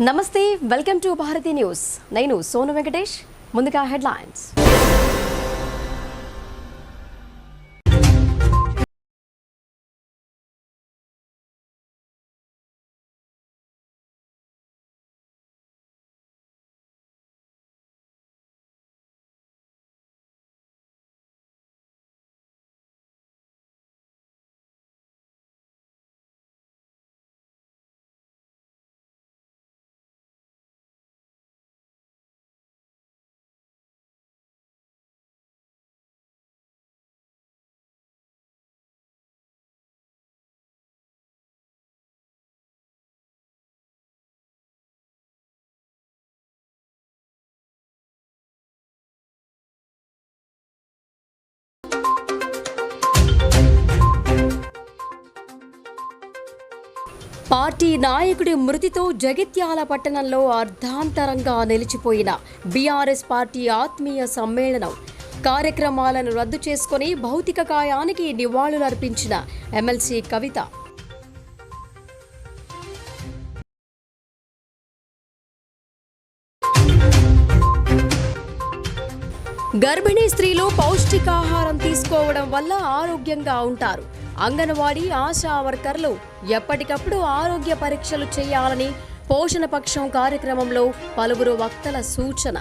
నమస్తే, welcome to Bharati news. నేను సోను వెంకటేష్. ముందుగా హెడ్లైన్స్. పార్టీ నాయకుడి మృతితో జగిత్యాల పట్టణంలో అర్ధాంతరంగా నిలిచిపోయిన బీఆర్ఎస్ పార్టీ ఆత్మీయ సమ్మేళనం కార్యక్రమాలను రద్దు చేసుకుని భౌతిక కాయానికి నివాళులర్పించిన ఎమ్మెల్సీ కవిత. గర్భిణీ స్త్రీలు పౌష్టికాహారం తీసుకోవడం వల్ల ఆరోగ్యంగా ఉంటారు. అంగన్వాడీ ఆశా వర్కర్లు ఎప్పటికప్పుడు ఆరోగ్య పరీక్షలు చేయాలని పోషణ పక్షం కార్యక్రమంలో పలువురు వక్తల సూచన.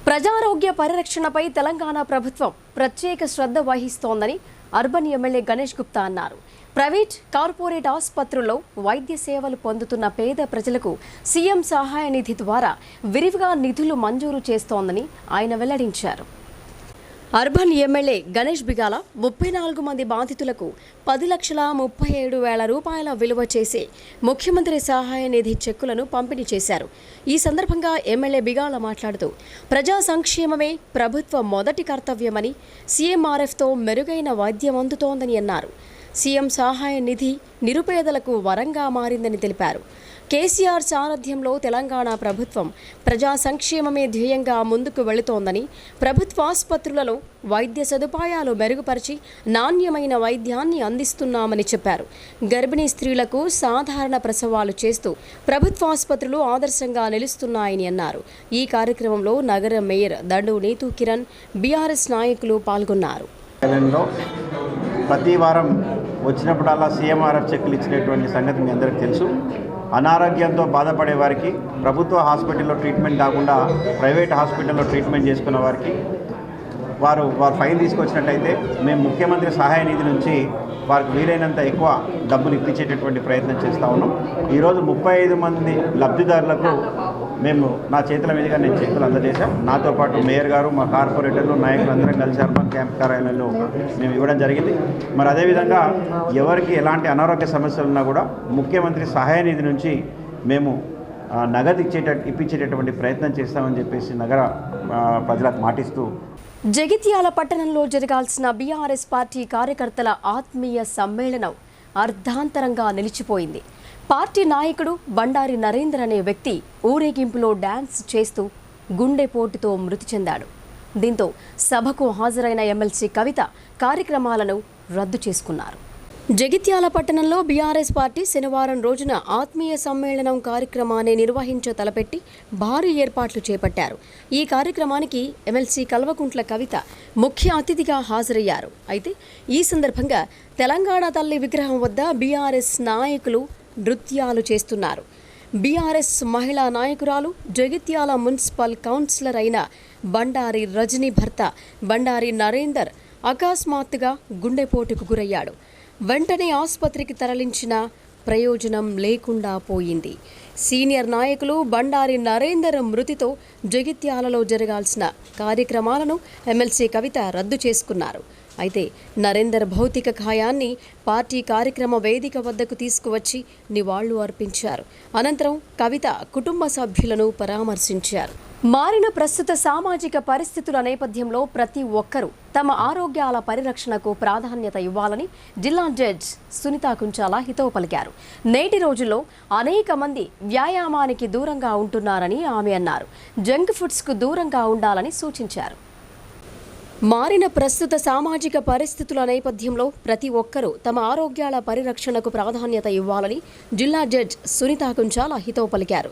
ప్రజారోగ్య పరిరక్షణపై తెలంగాణ ప్రభుత్వం ప్రత్యేక శ్రద్ధ వహిస్తోందని అర్బన్ ఎమ్మెల్యే గణేష్ గుప్తా అన్నారు. ప్రైవేట్, కార్పొరేట్ ఆసుపత్రుల్లో వైద్య సేవలు పొందుతున్న పేద ప్రజలకు సీఎం సహాయ నిధి ద్వారా విరివిగా నిధులు మంజూరు చేస్తోందని ఆయన వెల్లడించారు. అర్బన్ ఎమ్మెల్యే గణేష్ బిగాల 34 మంది బాధితులకు 10,37,000 రూపాయల విలువ చేసే ముఖ్యమంత్రి సహాయ నిధి చెక్కులను పంపిణీ చేశారు. ఈ సందర్భంగా ఎమ్మెల్యే బిగాల మాట్లాడుతూ ప్రజా సంక్షేమమే ప్రభుత్వ మొదటి కర్తవ్యమని, సీఎంఆర్ఎఫ్తో మెరుగైన వైద్యం అందుతోందని అన్నారు. సీఎం సహాయ నిధి నిరుపేదలకు వరంగా మారిందని తెలిపారు. కేసీఆర్ సారథ్యంలో తెలంగాణ ప్రభుత్వం ప్రజా సంక్షేమమే ధ్యేయంగా ముందుకు వెళుతోందని, ప్రభుత్వ ఆసుపత్రులలో వైద్య సదుపాయాలు మెరుగుపరిచి నాణ్యమైన వైద్యాన్ని అందిస్తున్నామని చెప్పారు. గర్భిణీ స్త్రీలకు సాధారణ ప్రసవాలు చేస్తూ ప్రభుత్వ ఆసుపత్రులు ఆదర్శంగా నిలుస్తున్నాయని అన్నారు. ఈ కార్యక్రమంలో నగర మేయర్ దండు నీతూ కిరణ్, బీఆర్ఎస్ నాయకులు పాల్గొన్నారు. ప్రతి వారం వచ్చినప్పుడల్లా సీఎంఆర్ఎఫ్ చెక్కులు ఇచ్చినటువంటి సంగతి మీ అందరికీ తెలుసు. అనారోగ్యంతో బాధపడే వారికి, ప్రభుత్వ హాస్పిటల్లో ట్రీట్మెంట్ కాకుండా ప్రైవేట్ హాస్పిటల్లో ట్రీట్మెంట్ చేసుకున్న వారికి వారు ఫైల్ తీసుకొచ్చినట్టయితే మేము ముఖ్యమంత్రి సహాయ నిధి నుంచి వారికి వీలైనంత ఎక్కువ డబ్బులు ఇప్పించేటటువంటి ప్రయత్నం చేస్తూ ఉన్నాం. ఈరోజు 35 మంది లబ్ధిదారులకు మేము నా చేతుల మీదుగా నేను చెక్కులు అందజేశాం. నాతో పాటు మేయర్ గారు, మా కార్పొరేటర్లు, నాయకులందరం కలిసి అర్బన్ క్యాంప్ కార్యాలయంలో మేము ఇవ్వడం జరిగింది. మరి అదేవిధంగా ఎవరికి ఎలాంటి అనారోగ్య సమస్యలు ఉన్నా కూడా ముఖ్యమంత్రి సహాయ నిధి నుంచి మేము నగదు ఇప్పించేటటువంటి ప్రయత్నం చేస్తామని చెప్పేసి నగర ప్రజలకు మాటిస్తూ జగిత్యాల పట్టణంలో జరగాల్సిన బీఆర్ఎస్ పార్టీ కార్యకర్తల ఆత్మీయ సమ్మేళనం అర్ధాంతరంగా నిలిచిపోయింది. పార్టీ నాయకుడు బండారి నరేందర్ అనే వ్యక్తి ఊరేగింపులో డాన్స్ చేస్తూ గుండెపోటుతో మృతి చెందాడు. దీంతో సభకు హాజరైన ఎమ్మెల్సీ కవిత కార్యక్రమాలను రద్దు చేసుకున్నారు. జగిత్యాల పట్టణంలో బీఆర్ఎస్ పార్టీ శనివారం రోజున ఆత్మీయ సమ్మేళనం కార్యక్రమాన్ని నిర్వహించ తలపెట్టి భారీ ఏర్పాట్లు చేపట్టారు. ఈ కార్యక్రమానికి ఎమ్మెల్సీ కల్వకుంట్ల కవిత ముఖ్య అతిథిగా హాజరయ్యారు. అయితే ఈ సందర్భంగా తెలంగాణ తల్లి విగ్రహం వద్ద బీఆర్ఎస్ నాయకులు నృత్యాలు చేస్తున్నారు. బీఆర్ఎస్ మహిళా నాయకురాలు జగిత్యాల మున్సిపల్ కౌన్సిలర్ అయిన బండారి రజని భర్త బండారి నరేందర్ అకస్మాత్తుగా గుండెపోటుకు గురయ్యాడు. వెంటనే ఆసుపత్రికి తరలించిన ప్రయోజనం లేకుండా పోయింది. సీనియర్ నాయకులు బండారి నరేందర్ మృతితో జగిత్యాలలో జరగాల్సిన కార్యక్రమాలను ఎమ్మెల్సీ కవిత రద్దు చేసుకున్నారు. అయితే నరేందర్ భౌతిక కాయాన్ని పార్టీ కార్యక్రమ వేదిక వద్దకు తీసుకువచ్చి నివాళులు అర్పించారు. అనంతరం కవిత కుటుంబ సభ్యులను పరామర్శించారు. మారిన ప్రస్తుత సామాజిక పరిస్థితుల నేపథ్యంలో ప్రతి ఒక్కరూ తమ ఆరోగ్యాల పరిరక్షణకు ప్రాధాన్యత ఇవ్వాలని జిల్లా జడ్జ్ సునీత కుంచాల హితవు పలికారు. నేటి రోజుల్లో అనేక మంది వ్యాయామానికి దూరంగా ఉంటున్నారని ఆమె అన్నారు. జంక్ ఫుడ్స్కు దూరంగా ఉండాలని సూచించారు. మారిన ప్రస్తుత సామాజిక పరిస్థితుల నేపథ్యంలో ప్రతి ఒక్కరూ తమ ఆరోగ్యాల పరిరక్షణకు ప్రాధాన్యత ఇవ్వాలని జిల్లా జడ్జ్ సునీత కుంచాల హితవు పలికారు.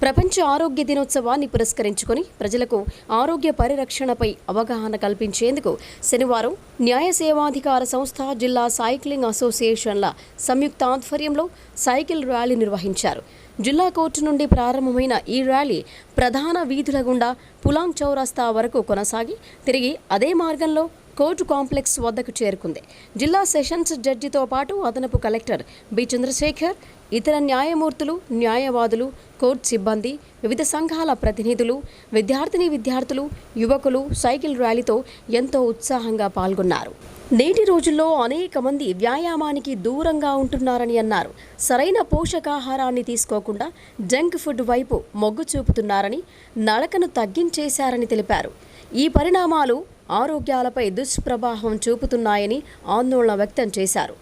ప్రపంచ ఆరోగ్య దినోత్సవాన్ని పురస్కరించుకొని ప్రజలకు ఆరోగ్య పరిరక్షణపై అవగాహన కల్పించేందుకు శనివారం న్యాయ సేవాధికార సంస్థ, జిల్లా సైక్లింగ్ అసోసియేషన్ల సంయుక్త ఆధ్వర్యంలో సైకిల్ ర్యాలీ నిర్వహించారు. జిల్లా కోర్టు నుండి ప్రారంభమైన ఈ ర్యాలీ ప్రధాన వీధుల గుండా పులాంగ్ చౌరస్తా వరకు కొనసాగి తిరిగి అదే మార్గంలో కోర్టు కాంప్లెక్స్ వద్దకు చేరుకుంది. జిల్లా సెషన్స్ జడ్జితో పాటు అదనపు కలెక్టర్ బి చంద్రశేఖర్, ఇతర న్యాయమూర్తులు, న్యాయవాదులు, కోర్టు సిబ్బంది, వివిధ సంఘాల ప్రతినిధులు, విద్యార్థులు, యువకులు సైకిల్ ర్యాలీతో ఎంతో ఉత్సాహంగా పాల్గొన్నారు. నేటి రోజుల్లో అనేక మంది వ్యాయామానికి దూరంగా ఉంటున్నారని అన్నారు. సరైన పోషకాహారాన్ని తీసుకోకుండా జంక్ ఫుడ్ వైపు మొగ్గు చూపుతున్నారని, నడకను తగ్గించేశారని తెలిపారు. ఈ పరిణామాలు ఆరోగ్యాలపై దుష్ప్రభావం చూపుతున్నాయని ఆందోళన వ్యక్తం చేశారు.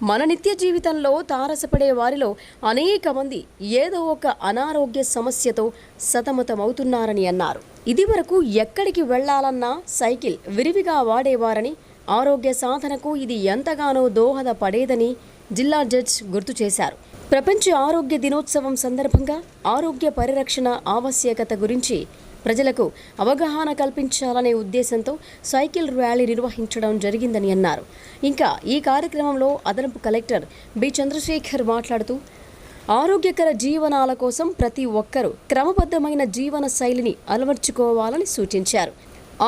మన నిత్య జీవితంలో తారసపడే వారిలో అనేక మంది ఏదో ఒక అనారోగ్య సమస్యతో సతమతమవుతున్నారని అన్నారు. ఇదివరకు ఎక్కడికి వెళ్లాలన్నా సైకిల్ విరివిగా వాడేవారని, ఆరోగ్య సాధనకు ఇది ఎంతగానో దోహదపడేదని జిల్లా జడ్జ్ గుర్తు చేశారు. ప్రపంచ ఆరోగ్య దినోత్సవం సందర్భంగా ఆరోగ్య పరిరక్షణ ఆవశ్యకత గురించి ప్రజలకు అవగాహన కల్పించాలనే ఉద్దేశంతో సైకిల్ ర్యాలీ నిర్వహించడం జరిగిందని అన్నారు. ఇంకా ఈ కార్యక్రమంలో అదనపు కలెక్టర్ బి చంద్రశేఖర్ మాట్లాడుతూ ఆరోగ్యకర జీవనాల కోసం ప్రతి ఒక్కరూ క్రమబద్ధమైన జీవన శైలిని అలవర్చుకోవాలని సూచించారు.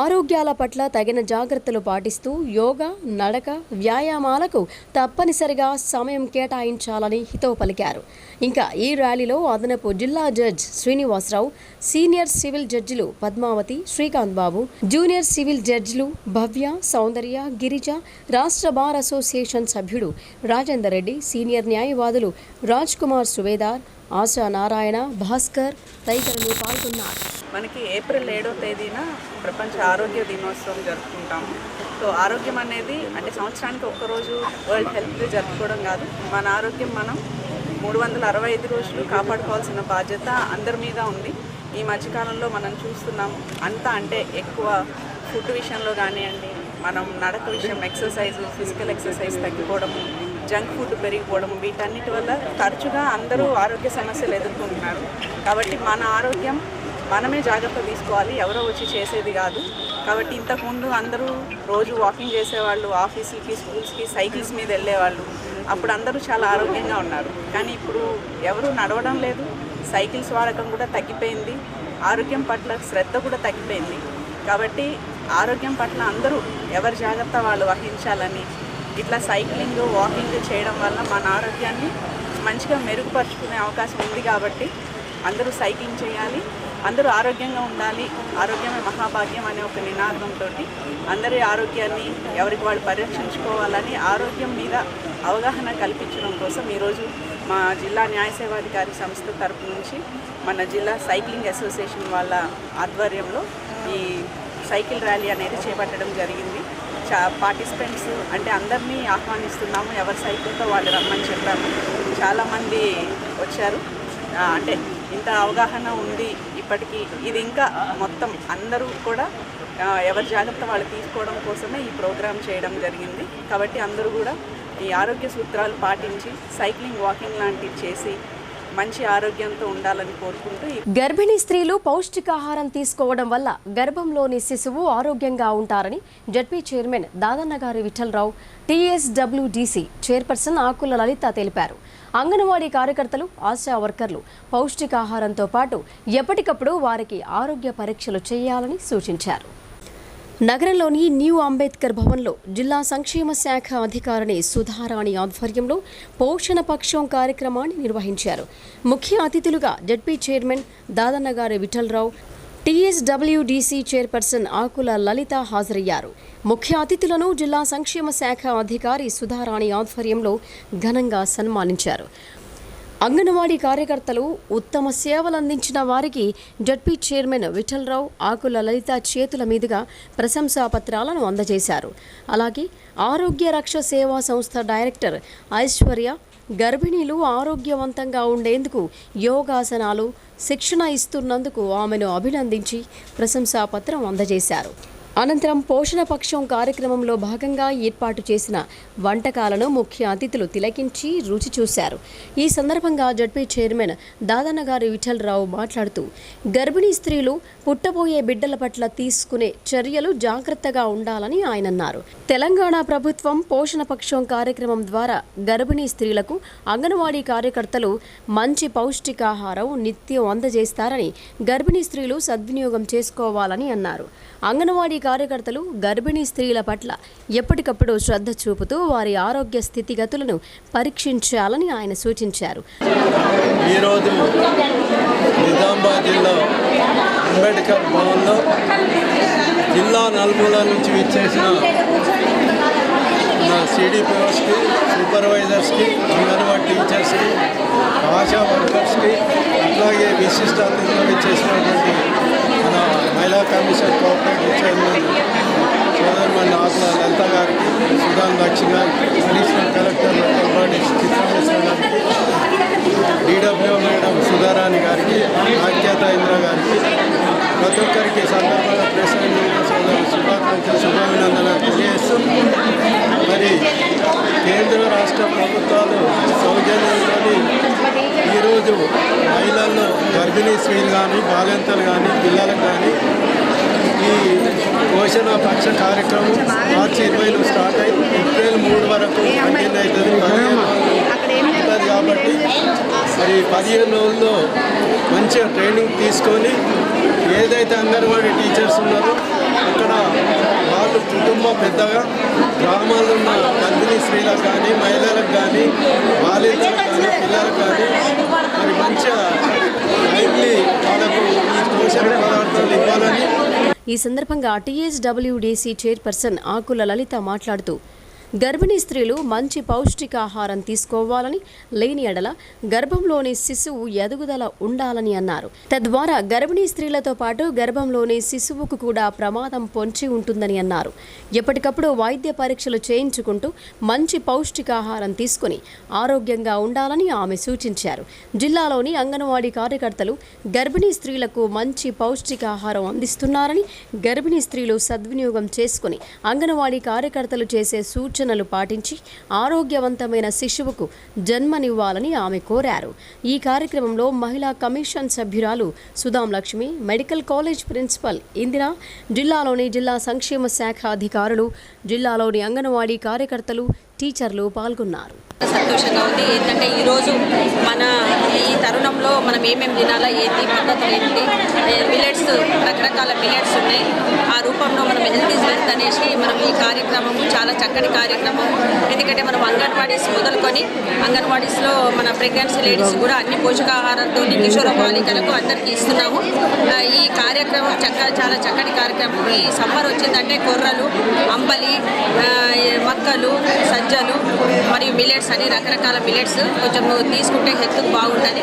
ఆరోగ్యాల పట్ల తగిన జాగ్రత్తలు పాటిస్తూ యోగా, నడక, వ్యాయామాలకు తప్పనిసరిగా సమయం కేటాయించాలని హితవు పలికారు. ఇంకా ఈ ర్యాలీలో అదనపు జిల్లా జడ్జ్ శ్రీనివాసరావు, సీనియర్ సివిల్ జడ్జిలు పద్మావతి, శ్రీకాంత్ బాబు, జూనియర్ సివిల్ జడ్జిలు భవ్య, సౌందర్య, గిరిజ, రాష్ట్ర బార్ అసోసియేషన్ సభ్యుడు రాజేందర్ రెడ్డి, సీనియర్ న్యాయవాదులు రాజ్ కుమార్ సువేదార్, ఆశా నారాయణ, భాస్కర్ తదితరులు పాల్గొన్నారు. మనకి ఏప్రిల్ 7వ తేదీన ప్రపంచ ఆరోగ్య దినోత్సవం జరుపుకుంటాము. సో ఆరోగ్యం అనేది అంటే సంవత్సరానికి ఒక్కరోజు వరల్డ్ హెల్త్ డే జరుపుకోవడం కాదు, మన ఆరోగ్యం మనం 365 రోజులు కాపాడుకోవాల్సిన బాధ్యత అందరి మీద ఉంది. ఈ మధ్యకాలంలో మనం చూస్తున్నాము అంతా అంటే ఎక్కువ ఫుడ్ విషయంలో కానివ్వండి, మనం నడక విషయం, ఎక్సర్సైజ్, ఫిజికల్ ఎక్సర్సైజ్ తగ్గిపోవడము, జంక్ ఫుడ్ పెరిగిపోవడము, వీటన్నిటి వల్ల తరచుగా అందరూ ఆరోగ్య సమస్యలు ఎదుర్కొంటున్నారు. కాబట్టి మన ఆరోగ్యం మనమే జాగ్రత్త తీసుకోవాలి, ఎవరో వచ్చి చేసేది కాదు. కాబట్టి ఇంతకుముందు అందరూ రోజు వాకింగ్ చేసేవాళ్ళు, ఆఫీసులకి, స్కూల్స్కి సైకిల్స్ మీద వెళ్ళేవాళ్ళు. అప్పుడు అందరూ చాలా ఆరోగ్యంగా ఉన్నారు. కానీ ఇప్పుడు ఎవరు నడవడం లేదు, సైకిల్స్ వాడకం కూడా తగ్గిపోయింది, ఆరోగ్యం పట్ల శ్రద్ధ కూడా తగ్గిపోయింది. కాబట్టి ఆరోగ్యం పట్ల అందరూ ఎవరి జాగ్రత్త వాళ్ళు వహించాలని ఇట్లా సైక్లింగ్, వాకింగ్ చేయడం వల్ల మన ఆరోగ్యాన్ని మంచిగా మెరుగుపరుచుకునే అవకాశం ఉంది. కాబట్టి అందరూ సైక్లింగ్ చేయాలి, అందరూ ఆరోగ్యంగా ఉండాలి. ఆరోగ్యమే మహాభాగ్యం అనే ఒక నినాదంతో అందరి ఆరోగ్యాన్ని ఎవరికి వాళ్ళు పరిరక్షించుకోవాలని ఆరోగ్యం మీద అవగాహన కల్పించడం కోసం ఈరోజు మా జిల్లా న్యాయ సేవాధికారి సంస్థ తరపు నుంచి మన జిల్లా సైక్లింగ్ అసోసియేషన్ వాళ్ళ ఆధ్వర్యంలో ఈ సైకిల్ ర్యాలీ అనేది చేపట్టడం జరిగింది. పార్టిసిపెంట్స్ అంటే అందరినీ ఆహ్వానిస్తున్నాము, ఎవరి సైకిల్తో వాళ్ళు రమ్మని చెప్పాము. చాలామంది వచ్చారు. అంటే ఇంత అవగాహన ఉంది ఇప్పటికీ. ఇది ఇంకా మొత్తం అందరూ కూడా ఎవరి జాగ్రత్త వాళ్ళు తీసుకోవడం కోసమే ఈ ప్రోగ్రాం చేయడం జరిగింది. కాబట్టి అందరూ కూడా ఈ ఆరోగ్య సూత్రాలు పాటించి సైక్లింగ్, వాకింగ్ లాంటివి చేసి మంచి ఆరోగ్యంతో ఉండాలని కోరుకుంటూ గర్భిణీ స్త్రీలు పౌష్టికాహారం తీసుకోవడం వల్ల గర్భంలోని శిశువు ఆరోగ్యంగా ఉంటారని ZP chairman Dadannagari Vitthalarao, TSWDC chairperson Akula Lalitha తెలిపారు. అంగన్వాడీ కార్యకర్తలు, ఆశా వర్కర్లు పౌష్టికాహారంతో పాటు ఎప్పటికప్పుడు వారికి ఆరోగ్య పరీక్షలు చేయాలని సూచించారు. నగరంలోని న్యూ అంబేద్కర్ భవన్లో జిల్లా సంక్షేమ శాఖ అధికారిణి సుధారాణి ఆధ్వర్యంలో పోషణ పక్షం కార్యక్రమాన్ని నిర్వహించారు. ముఖ్య అతిథులుగా ZP chairman Dadannagari Vitthalarao, TSWDC chairperson Akula Lalitha హాజరయ్యారు. ముఖ్య అతిథులను జిల్లా సంక్షేమ శాఖ అధికారి సుధారాణి ఆధ్వర్యంలో ఘనంగా సన్మానించారు. అంగన్వాడీ కార్యకర్తలు ఉత్తమ సేవలందించిన వారికి జడ్పీ చైర్మన్ విఠలరావు, ఆకుల లలిత చేతుల మీదుగా ప్రశంసా పత్రాలను అందజేశారు. అలాగే ఆరోగ్య రక్ష సేవా సంస్థ డైరెక్టర్ ఐశ్వర్య గర్భిణీలు ఆరోగ్యవంతంగా ఉండేందుకు యోగాసనాలు శిక్షణ ఇస్తున్నందుకు ఆమెను అభినందించి ప్రశంసా పత్రం అందజేశారు. అనంతరం పోషణ పక్షం కార్యక్రమంలో భాగంగా ఏర్పాటు చేసిన వంటకాలను ముఖ్య అతిథులు తిలకించి రుచి చూశారు. ఈ సందర్భంగా జడ్పీ చైర్మన్ దాదన్నగారి విఠలరావు మాట్లాడుతూ గర్భిణీ స్త్రీలు పుట్టబోయే బిడ్డల పట్ల తీసుకునే చర్యలు జాగ్రత్తగా ఉండాలని ఆయన అన్నారు. తెలంగాణ ప్రభుత్వం పోషణ పక్షం కార్యక్రమం ద్వారా గర్భిణీ స్త్రీలకు అంగన్వాడీ కార్యకర్తలు మంచి పౌష్టికాహారం నిత్యం అందజేస్తారని గర్భిణీ స్త్రీలు సద్వినియోగం చేసుకోవాలని అన్నారు. అంగన్వాడీ కార్యకర్తలు గర్భిణీ స్త్రీల పట్ల ఎప్పటికప్పుడు శ్రద్ధ చూపుతూ వారి ఆరోగ్య స్థితిగతులను పరీక్షించాలని ఆయన సూచించారు. ఈరోజు నిజామాబాద్ జిల్లా అంబేద్కర్ భవన్లో జిల్లా నలుమూల నుంచి విచ్చేసిన మన CDPOస్కి, సూపర్వైజర్స్కి, అంగన్వాడీ టీచర్స్కి, ఆశా వర్కర్స్కి, అట్లాగే విశిష్ట అతిథులు విచ్చేసినటువంటి మన మహిళా కమిషన్ కోఆపరేటివ్ చైర్మన్ సోదరుమణి ఆకుల లలిత గారికి, సుధాన్ లక్ష్మి గారికి, అడిషనల్ కలెక్టర్ చిత్రమేశ్వర గారికి, DWO మేడం సుధారాణి గారికి, ఆఖ్యాత ఇంద్ర గారికి, ప్రతి ఒక్కరికి సందర్భంగా ప్రెసిడెంట్ సోదరు శుభాకాంక్షలు, శుభాభినందనలు తెలియజేస్తూ మరి కేంద్ర రాష్ట్ర ప్రభుత్వాలు సౌజన్యంలోని ఈరోజు మహిళల్లో గర్భిణీ స్త్రీలు కానీ, బాలింతలు కానీ, పిల్లలకు కానీ ఈ పోషణ పక్ష కార్యక్రమం మార్చి 20లో స్టార్ట్ అయ్యి ఏప్రిల్ 3 వరకు కంటిన్యూ అవుతుంది. 15 ఉంటుంది కాబట్టి మరి 15 రోజుల్లో మంచిగా ట్రైనింగ్ తీసుకొని ఏదైతే అంగన్వాడీ టీచర్స్ ఉన్నారో అక్కడ వాళ్ళు కుటుంబ పెద్దగా గ్రామాల్లో ఉన్న గర్భిణీ స్త్రీలకు కానీ, మహిళలకు కానీ, బాలింతలకు కానీ, పిల్లలకు కానీ మరి మంచిగా టైమ్లీ వాళ్ళకు ఈ పోషణ పదార్థాలు ఇవ్వాలని. ఈ సందర్భంగా TSWDC చైర్పర్సన్ ఆకుల లలిత మాట్లాడుతూ గర్భిణీ స్త్రీలు మంచి పౌష్టికాహారం తీసుకోవాలని, లేని ఎడల గర్భంలోని శిశువు ఎదుగుదల ఉండాలని అన్నారు. తద్వారా గర్భిణీ స్త్రీలతో పాటు గర్భంలోని శిశువుకు కూడా ప్రమాదం పొంచి ఉంటుందని అన్నారు. ఎప్పటికప్పుడు వైద్య పరీక్షలు చేయించుకుంటూ మంచి పౌష్టికాహారం తీసుకుని ఆరోగ్యంగా ఉండాలని ఆమె సూచించారు. జిల్లాలోని అంగన్వాడీ కార్యకర్తలు గర్భిణీ స్త్రీలకు మంచి పౌష్టికాహారం అందిస్తున్నారని, గర్భిణీ స్త్రీలు సద్వినియోగం చేసుకుని అంగన్వాడీ కార్యకర్తలు చేసే సూచనలు పాటించి ఆరోగ్యవంతమైన శిశువుకు జన్మనివ్వాలని ఆమె కోరారు. ఈ కార్యక్రమంలో మహిళా కమిషన్ సభ్యురాలు Sudham Lakshmi, medical college principal Indira, జిల్లాలోని జిల్లా సంక్షేమ శాఖ అధికారులు, జిల్లాలోని అంగన్వాడీ కార్యకర్తలు, టీచర్లు పాల్గొన్నారు. సంతోషంగా ఉంది. ఏంటంటే ఈరోజు మన ఈ తరుణంలో మనం ఏమేమి తినాలా, ఏంటి పద్ధతులు ఏంటి, మిల్లెట్స్, రకరకాల మిల్లెట్స్ ఉన్నాయి. ఆ రూపంలో మనం హెల్త్ ఈజ్ వెల్త్ అనేసి మనం ఈ కార్యక్రమం చాలా చక్కటి కార్యక్రమం. ఎందుకంటే మనం అంగన్వాడీస్ మొదలుకొని అంగన్వాడీస్లో మన ప్రెగ్నెన్సీ లేడీస్ కూడా అన్ని పోషకాహారంతో కిషోర బాలికలకు అందరికీ ఇస్తున్నాము. ఈ కార్యక్రమం చాలా చక్కటి కార్యక్రమం. ఈ సమ్మర్ వచ్చిందంటే కొర్రలు, అంబలి, మక్కలు, సజ్జలు మరియు మిల్లెట్స్ అని రకరకాల మిల్లెట్స్ కొంచెం తీసుకుంటే హెల్త్ బాగుంటుంది.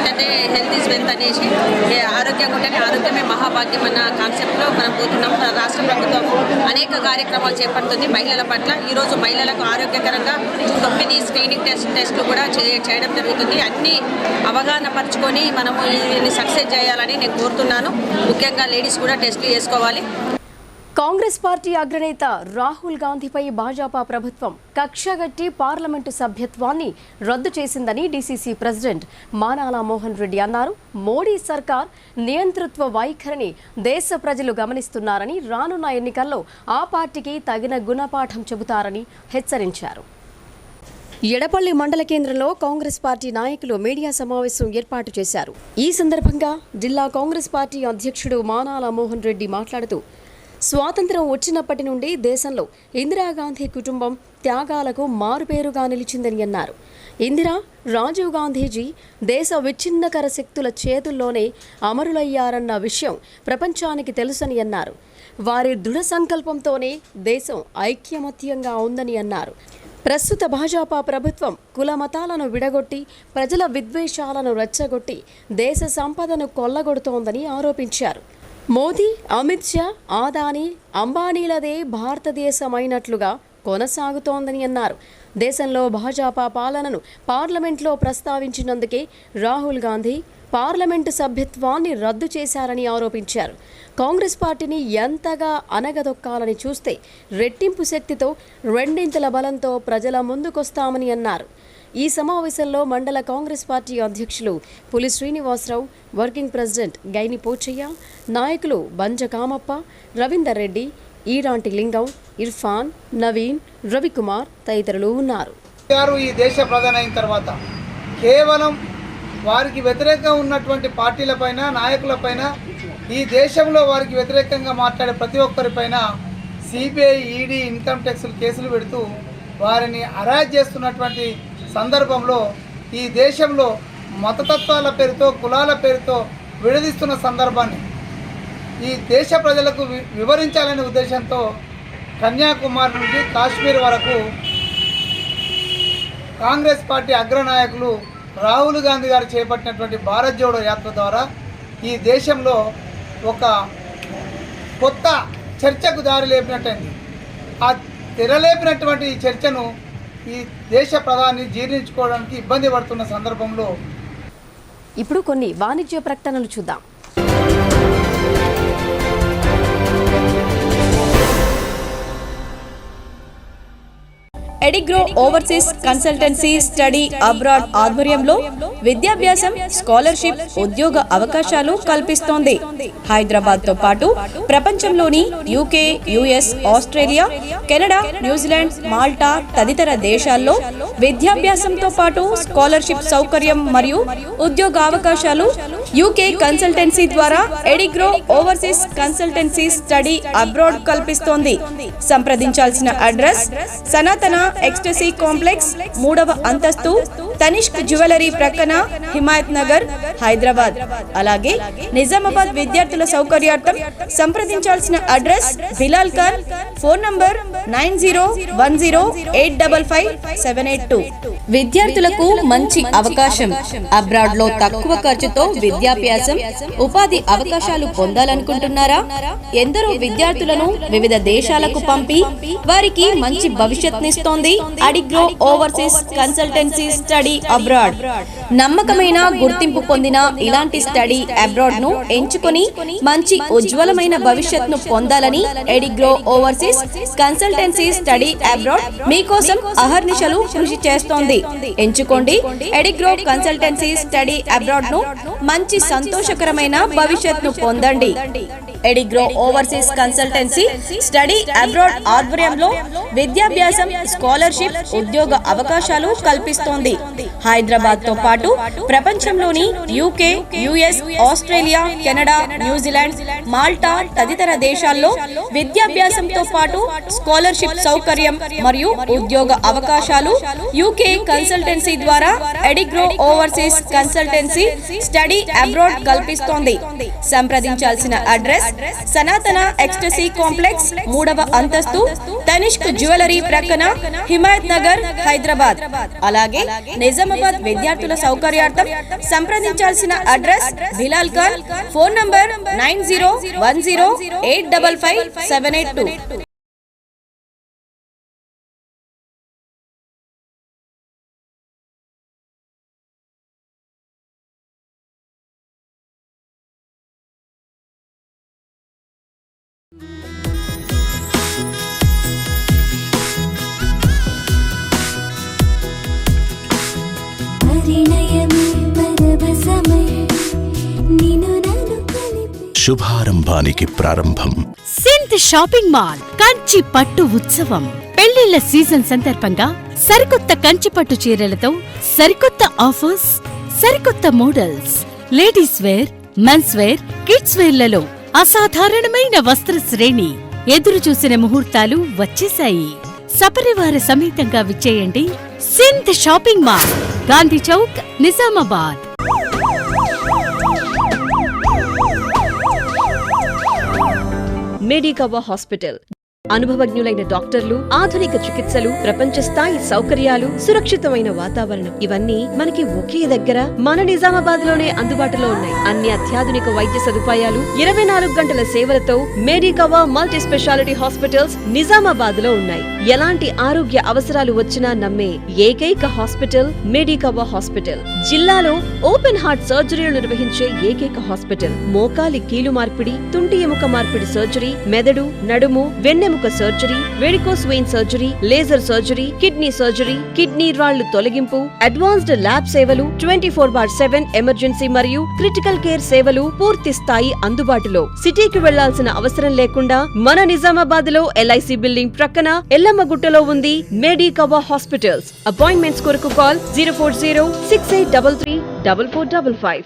అంటే హెల్త్ ఈజ్ వెల్త్ అనేసి ఆరోగ్యంగా ఉంటే ఆరోగ్యమే మహాభాగ్యం అన్న కాన్సెప్ట్లో మనం పోతున్నాం. రాష్ట్ర ప్రభుత్వం అనేక కార్యక్రమాలు చేపడుతుంది మహిళల పట్ల. ఈరోజు మహిళలకు ఆరోగ్యకరంగా 9 స్క్రీనింగ్ టెస్టులు కూడా చేయడం జరుగుతుంది. అన్నీ అవగాహన పరుచుకొని మనము దీన్ని సక్సెస్ చేయాలని నేను కోరుతున్నాను. ముఖ్యంగా లేడీస్ కూడా టెస్టులు చేసుకోవాలి. కాంగ్రెస్ పార్టీ అగ్రనేత రాహుల్ గాంధీపై భాజపా ప్రభుత్వం కక్షగట్టి పార్లమెంటు సభ్యత్వాన్ని రద్దు చేసిందని డీసీసీ ప్రెసిడెంట్ మానాల మోహన్ రెడ్డి అన్నారు. మోడీ సర్కార్ నియంతృత్వ వైఖరిని దేశ ప్రజలు గమనిస్తున్నారని, రానున్న ఎన్నికల్లో ఆ పార్టీకి తగిన గుణపాఠం చెబుతారని హెచ్చరించారు. ఎడపల్లి మండల కేంద్రంలో కాంగ్రెస్ పార్టీ నాయకులు మీడియా సమావేశం ఏర్పాటు చేశారు. ఈ సందర్భంగా జిల్లా కాంగ్రెస్ పార్టీ అధ్యక్షుడు మానాల మోహన్ రెడ్డి మాట్లాడుతూ, స్వాతంత్ర్యం వచ్చినప్పటి నుండి దేశంలో ఇందిరాగాంధీ కుటుంబం త్యాగాలకు మారుపేరుగా నిలిచిందని అన్నారు. ఇందిరా, రాజీవ్ గాంధీజీ దేశ విచ్ఛిన్నకర శక్తుల చేతుల్లోనే అమరులయ్యారన్న విషయం ప్రపంచానికి తెలుసని అన్నారు. వారి దృఢ సంకల్పంతోనే దేశం ఐక్యమత్యంగా ఉందని అన్నారు. ప్రస్తుత భాజపా ప్రభుత్వం కుల మతాలను విడగొట్టి ప్రజల విద్వేషాలను రెచ్చగొట్టి దేశ సంపదను కొల్లగొడుతోందని ఆరోపించారు. మోదీ, అమిత్ షా, ఆదానీ, అంబానీలదే భారతదేశమైనట్లుగా కొనసాగుతోందని అన్నారు. దేశంలో భాజపా పాలనను పార్లమెంట్లో ప్రస్తావించినందుకే రాహుల్ గాంధీ పార్లమెంటు సభ్యత్వాన్ని రద్దు చేశారని ఆరోపించారు. కాంగ్రెస్ పార్టీని ఎంతగా అనగదొక్కాలని చూస్తే రెట్టింపు శక్తితో రెండింతల బలంతో ప్రజల ముందుకొస్తామని అన్నారు. ఈ సమావేశంలో మండల కాంగ్రెస్ పార్టీ అధ్యక్షులు పులి శ్రీనివాసరావు, వర్కింగ్ ప్రెసిడెంట్ గైని పోచయ్య, నాయకులు బంజ కామప్ప, రవీందర్ రెడ్డి, ఈరాంటి లింగం, ఇర్ఫాన్, నవీన్, రవికుమార్ తదితరులు ఉన్నారు. ఈ దేశ ప్రధాని అయిన తర్వాత కేవలం వారికి వ్యతిరేకంగా ఉన్నటువంటి పార్టీలపైన, నాయకులపైన, ఈ దేశంలో వారికి వ్యతిరేకంగా మాట్లాడే ప్రతి ఒక్కరిపైన సిబిఐ, ఈడీ, ఇన్కమ్ ట్యాక్స్ కేసులు పెడుతూ వారిని అరెస్ట్ చేస్తున్నటువంటి సందర్భంలో ఈ దేశంలో మతతత్వాల పేరుతో, కులాల పేరుతో విడదీస్తున్న సందర్భాన్ని ఈ దేశ ప్రజలకు వివరించాలనే ఉద్దేశంతో కన్యాకుమారి నుండి కాశ్మీర్ వరకు కాంగ్రెస్ పార్టీ అగ్రనాయకులు రాహుల్ గాంధీ గారు చేపట్టినటువంటి భారత్ జోడో యాత్ర ద్వారా ఈ దేశంలో ఒక కొత్త చర్చకు దారి లేపినట్టయింది. ఆ తెరలేపినటువంటి ఈ చర్చను ఈ దేశ ప్రధాని జీర్ణించుకోవడానికి ఇబ్బంది పడుతున్న సందర్భంలో ఇప్పుడు కొన్ని వాణిజ్య ప్రకటనలు చూద్దాం. ఎడిగ్రో ఓవర్సీస్ కన్సల్టెన్సీ స్టడీ అబ్రాడ్ ఆధ్వర్యంలో విద్యాభ్యాసం, స్కాలర్షిప్, ఉద్యోగ అవకాశాలు కల్పిస్తోంది. హైదరాబాద్ తో పాటు ప్రపంచంలోని UK, US, Australia, Canada, New Zealand, Malta తదితర దేశాల్లో విద్యాభ్యాసంతో పాటు స్కాలర్షిప్ సౌకర్యం మరియు ఉద్యోగ అవకాశాలు యూకే కన్సల్టెన్సీ ద్వారా ఎడిగ్రో ఓవర్సీస్ కన్సల్టెన్సీ స్టడీ అబ్రాడ్ కల్పిస్తోంది. సంప్రదించాల్సిన అడ్రస్ సనాతన ఎక్స్టసీ కాంప్లెక్స్, 3వ అంతస్తు, తనిష్క్ జ్యువెలరీ ప్రక్కన, హిమాయత్ నగర్, హైదరాబాద్. అలాగే నిజామాబాద్ విద్యార్థుల సౌకర్యార్థం సంప్రదించాల్సిన address Bilal Khan, phone number 9010855782. విద్యార్థులకు మంచి అవకాశం. అబ్రాడ్ లో తక్కువ ఖర్చుతో విద్యాభ్యాసం, ఉపాధి అవకాశాలు పొందాలనుకుంటున్నారా? ఎందరో విద్యార్థులను వివిధ దేశాలకు పంపి వారికి మంచి భవిష్యత్నిస్తోంది ఎడిగ్రో ఓవర్సీస్ కన్సల్టెన్సీ స్టడీ అబ్రాడ్. నమ్మకమైన, గుర్తింపు పొందిన ఇలాంటి స్టడీ అబ్రాడ్ ను ఎంచుకొని మంచి ఉజ్వలమైన భవిష్యత్ను పొందాలని ఎడిగ్రో ఓవర్సీస్ కన్సల్టెన్సీ స్టడీ అబ్రాడ్ మీకోసం అహర్నిశలు కృషి చేస్తోంది. ఎంచుకోండి ఎడిగ్రో కన్సల్టెన్సీ స్టడీ అబ్రాడ్ ను. మంచి సంతోషకరమైన భవిష్యత్ను పొందండి. ఎడిగ్రో ఓవర్సీస్ కన్సల్టెన్సీ స్టడీ అబ్రాడ్ ఆధ్వర్యంలో విద్యాభ్యాసం, స్కాలర్షిప్, ఉద్యోగ అవకాశాలు కల్పిస్తోంది. హైదరాబాద్ తో పాటు ప్రపంచంలోని UK, US, Australia, Canada, New Zealand, Malta తదితర దేశాల్లో విద్యాభ్యాసంతో పాటు స్కాలర్షిప్ సౌకర్యం మరియు ఉద్యోగ అవకాశాలు యూకే కన్సల్టెన్సీ ద్వారా ఎడిగ్రో ఓవర్సీస్ కన్సల్టెన్సీ స్టడీ అబ్రాడ్ కల్పిస్తోంది. సంప్రదించాల్సిన అడ్రస్ సనాతన ఎక్స్టసీ కాంప్లెక్స్, 3వ అంతస్తు, తనిష్క్ జ్యువెలరీ ప్రక్కన, హిమాయత్ నగర్, హైదరాబాద్. అలాగే నిజామాబాద్ విద్యార్థుల సౌకర్యార్థం సంప్రదించాల్సిన address Bilal Khan, phone number 9010855782. శుభారంభానికి ప్రారంభం. సింత్ షాపింగ్ మాల్ కంచి పట్టు ఉత్సవం పెళ్లిళ్ల సీజన్ సందర్భంగా సరికొత్త కంచి పట్టు చీరలతో సరికొత్త ఆఫర్స్, సరికొత్త models, ladies wear, men's wear, kids వేర్లలో అసాధారణమైన వస్త్ర శ్రేణి. ఎదురు చూసిన ముహూర్తాలు వచ్చేశాయి. సపరివార సమేతంగా విచ్చేయండి సింత్ షాపింగ్ మాల్, గాంధీ చౌక్, నిజామాబాద్. మెడికవా హాస్పిటల్ అనుభవజ్ఞులైన డాక్టర్లు, ఆధునిక చికిత్సలు, ప్రపంచ స్థాయి సౌకర్యాలు, సురక్షితమైన వాతావరణం ఇవన్నీ మనకి ఒకే దగ్గర మన నిజామాబాద్ లోనే అందుబాటులో ఉన్నాయి. అన్ని అత్యాధునిక వైద్య సదుపాయాలు, 24 గంటల సేవలతో మెడికవా మల్టీ స్పెషాలిటీ హాస్పిటల్స్ నిజామాబాద్ లో ఉన్నాయి. ఎలాంటి ఆరోగ్య అవసరాలు వచ్చినా నమ్మే ఏకైక హాస్పిటల్ మెడికవా హాస్పిటల్. జిల్లాలో ఓపెన్ హార్ట్ సర్జరీలు నిర్వహించే ఏకైక హాస్పిటల్. మోకాలి కీలు మార్పిడి, తుంటి ఎముక మార్పిడి సర్జరీ, మెదడు, నడుము, వెన్నెముక surgery, varicose vein surgery, laser surgery, kidney surgery, kidney రాళ్లు తొలగింపు, అడ్వాన్స్డ్ ల్యాబ్ సేవలు, 24/7 ఎమర్జెన్సీ మరియు క్రిటికల్ కేర్ సేవలు పూర్తి స్థాయి అందుబాటులో. సిటీకి వెళ్లాల్సిన అవసరం లేకుండా మన నిజామాబాద్ లో LIC బిల్డింగ్ ప్రక్కన ఎల్లమ్మగుట్టలో ఉంది మెడికవా హాస్పిటల్స్. అపాయింట్మెంట్స్ కొరకు కాల్ 04068334455.